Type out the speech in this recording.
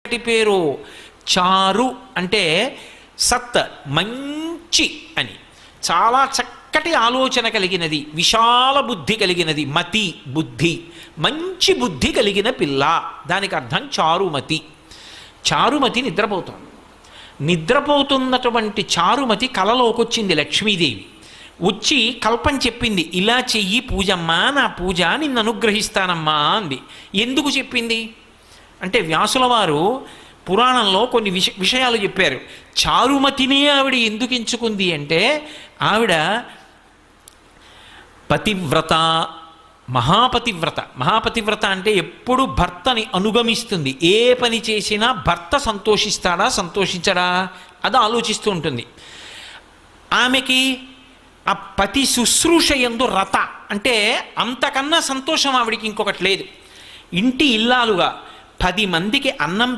పేరు చారు అంటే సత్ మంచి అని, చాలా చక్కటి ఆలోచన కలిగినది, విశాల బుద్ధి కలిగినది, మతి బుద్ధి, మంచి బుద్ధి కలిగిన పిల్ల, దానికి అర్థం చారుమతి. చారుమతి నిద్రపోతుంది. నిద్రపోతున్నటువంటి చారుమతి కలలోకొచ్చింది లక్ష్మీదేవి. వచ్చి కల్పం చెప్పింది, ఇలా చెయ్యి పూజమ్మా, నా పూజ నిన్ను అనుగ్రహిస్తానమ్మా అంది. ఎందుకు చెప్పింది అంటే వ్యాసుల వారు పురాణంలో కొన్ని విషయాలు చెప్పారు. చారుమతినే ఆవిడ ఎందుకు ఎంచుకుంది అంటే, ఆవిడ పతివ్రత, మహాపతివ్రత. మహాపతివ్రత అంటే ఎప్పుడు భర్తని అనుగమిస్తుంది. ఏ పని చేసినా భర్త సంతోషిస్తాడా సంతోషించడా అది ఆలోచిస్తూ ఉంటుంది. ఆమెకి ఆ పతి శుశ్రూష యందు రత అంటే అంతకన్నా సంతోషం ఆవిడికి ఇంకొకటి లేదు. ఇంటి ఇల్లాలుగా 10 మందికి అన్నం